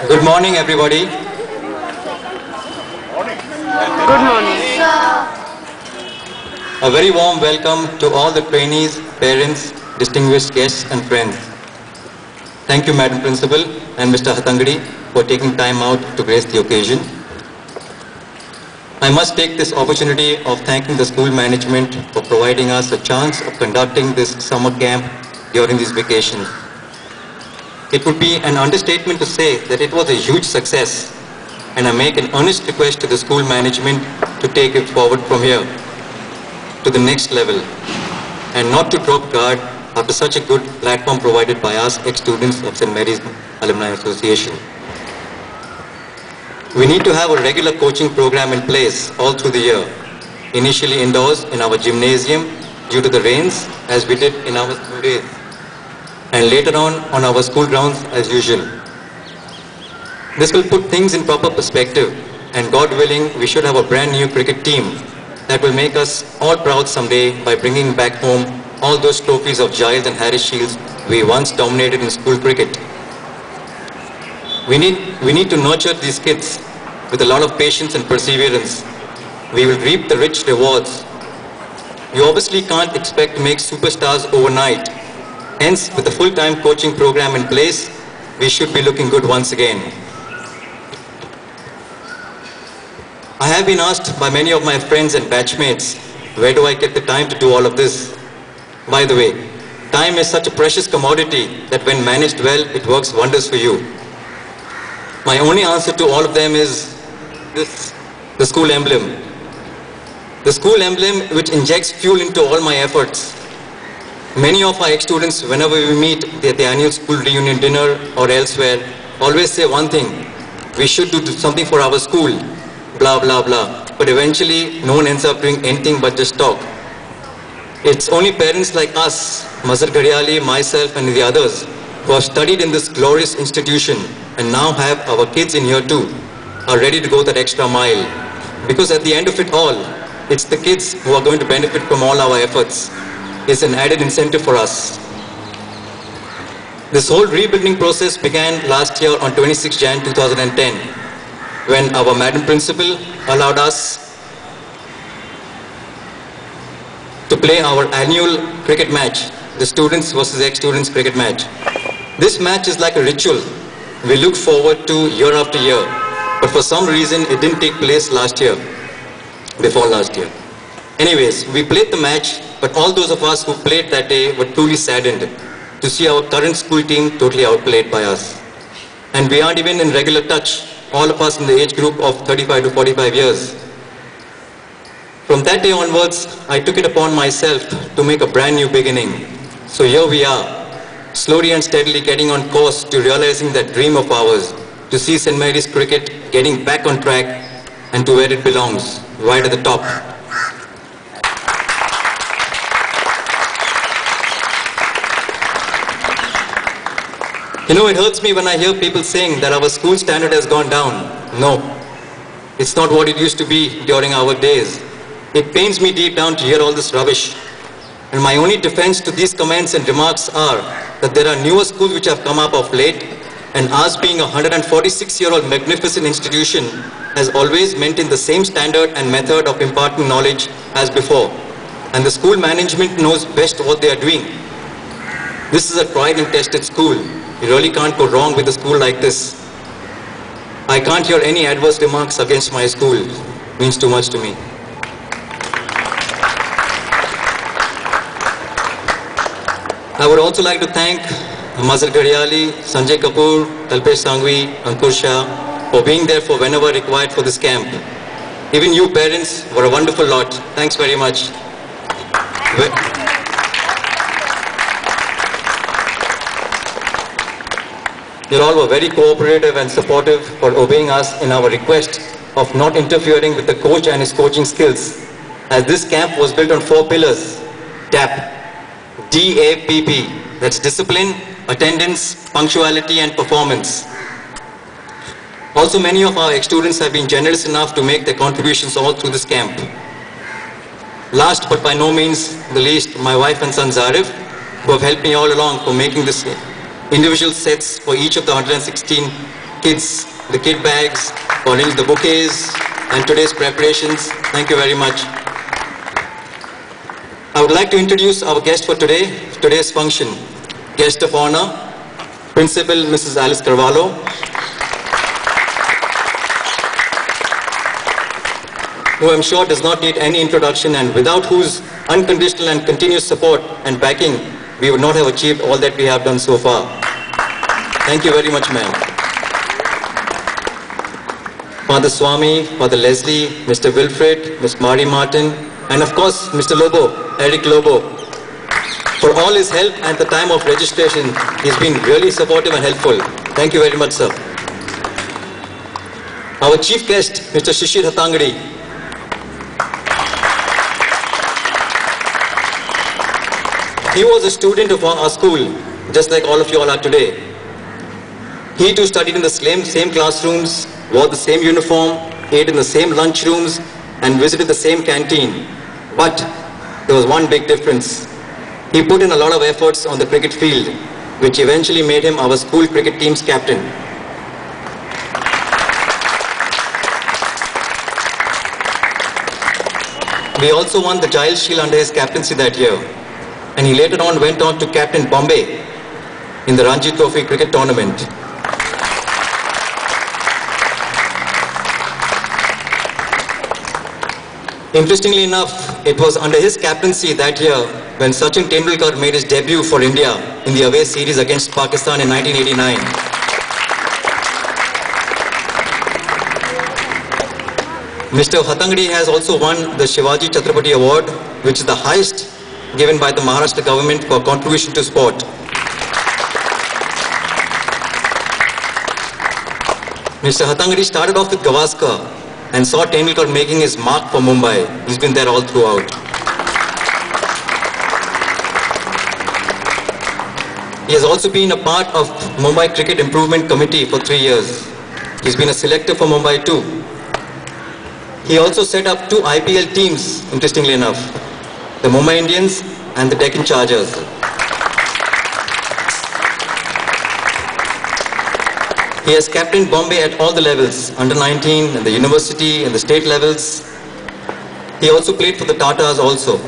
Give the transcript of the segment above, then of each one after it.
Good morning, everybody. Good morning. A very warm welcome to all the trainees, parents, distinguished guests and friends. Thank you, Madam Principal and Mr. Hatangadi, for taking time out to grace the occasion. I must take this opportunity of thanking the school management for providing us a chance of conducting this summer camp during these vacations. It would be an understatement to say that it was a huge success, and I make an earnest request to the school management to take it forward from here to the next level and not to drop guard after such a good platform provided by us ex-students of St. Mary's Alumni Association. We need to have a regular coaching program in place all through the year, initially indoors in our gymnasium due to the rains, as we did in our school days, and later on our school grounds as usual. This will put things in proper perspective, and God willing, we should have a brand new cricket team that will make us all proud someday by bringing back home all those trophies of Giles and Harris Shields we once dominated in school cricket. We need to nurture these kids with a lot of patience and perseverance. We will reap the rich rewards. You obviously can't expect to make superstars overnight. Hence, with a full-time coaching program in place, we should be looking good once again. I have been asked by many of my friends and batchmates, where do I get the time to do all of this? By the way, time is such a precious commodity that when managed well, it works wonders for you. My only answer to all of them is this, the school emblem. The school emblem which injects fuel into all my efforts. Many of our ex-students, whenever we meet at the annual school reunion dinner or elsewhere, always say one thing: we should do something for our school, blah, blah, blah. But eventually, no one ends up doing anything but just talk. It's only parents like us, Mazhar A, myself and the others, who have studied in this glorious institution and now have our kids in here too, are ready to go that extra mile. Because at the end of it all, it's the kids who are going to benefit from all our efforts. It's an added incentive for us. This whole rebuilding process began last year on 26 Jan 2010, when our Madam Principal allowed us to play our annual cricket match, the students versus ex-students cricket match. This match is like a ritual we look forward to year after year, but for some reason it didn't take place before last year. Anyways, we played the match, but all those of us who played that day were truly saddened to see our current school team totally outplayed by us. And we aren't even in regular touch, all of us in the age group of 35 to 45 years. From that day onwards, I took it upon myself to make a brand new beginning. So here we are, slowly and steadily getting on course to realizing that dream of ours, to see St. Mary's cricket getting back on track and to where it belongs, right at the top. You know, it hurts me when I hear people saying that our school standard has gone down. No, it's not what it used to be during our days. It pains me deep down to hear all this rubbish. And my only defense to these comments and remarks are that there are newer schools which have come up of late, and ours being a 146-year-old magnificent institution has always maintained the same standard and method of imparting knowledge as before. And the school management knows best what they are doing. This is a tried and tested school. You really can't go wrong with a school like this. I can't hear any adverse remarks against my school. It means too much to me. I would also like to thank Mazhar A, Sanjay Kapoor, Kalpesh Sangvi, Ankur Shah for being there for whenever required for this camp. Even you parents were a wonderful lot. Thanks very much. You all were very cooperative and supportive for obeying us in our request of not interfering with the coach and his coaching skills, as this camp was built on 4 pillars. DAPP. D-A-P-P. That's discipline, attendance, punctuality and performance. Also, many of our ex-students have been generous enough to make their contributions all through this camp. Last but by no means the least, my wife and son Zarif, who have helped me all along for making this individual sets for each of the 116 kids, the kid bags, for arranging the bouquets, and today's preparations. Thank you very much. I would like to introduce our guest for today's function. Guest of honor, Principal Mrs. Alice Carvalho. Who I'm sure does not need any introduction and without whose unconditional and continuous support and backing, we would not have achieved all that we have done so far. Thank you very much, ma'am. Father Swami, Father Leslie, Mr. Wilfred, Ms. Mari Martin, and of course, Mr. Lobo, Eric Lobo. For all his help at the time of registration, he's been really supportive and helpful. Thank you very much, sir. Our chief guest, Mr. Shishir Hatangadi. He was a student of our school, just like all of you all are today. He too studied in the same classrooms, wore the same uniform, ate in the same lunchrooms, and visited the same canteen. But there was one big difference. He put in a lot of efforts on the cricket field, which eventually made him our school cricket team's captain. We also won the Giles Shield under his captaincy that year. And he later on went on to captain Bombay in the Ranji Trophy cricket tournament. Interestingly enough, it was under his captaincy that year when Sachin Tendulkar made his debut for India in the away series against Pakistan in 1989. Mr. Hatangadi has also won the Shivaji Chhatrapati Award, which is the highest given by the Maharashtra government for contribution to sport. Mr. Hatangadi started off with Gavaskar and saw Tendulkar making his mark for Mumbai. He's been there all throughout. He has also been a part of Mumbai Cricket Improvement Committee for 3 years. He's been a selector for Mumbai too. He also set up 2 IPL teams, interestingly enough, the Mumbai Indians and the Deccan Chargers. He has captained Bombay at all the levels, under 19, and the university and the state levels. He also played for the Tatas also.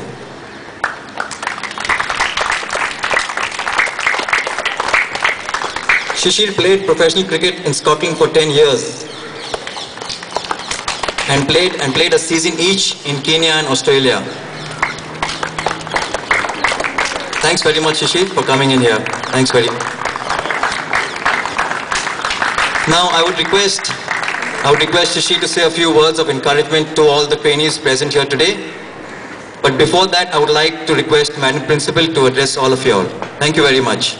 Shishir played professional cricket in Scotland for 10 years and played a season each in Kenya and Australia. Thanks very much, Shishir, for coming in here. Thanks very much. Now, I would request Shishir to say a few words of encouragement to all the trainees present here today. But before that, I would like to request Madam Principal to address all of you all. Thank you very much.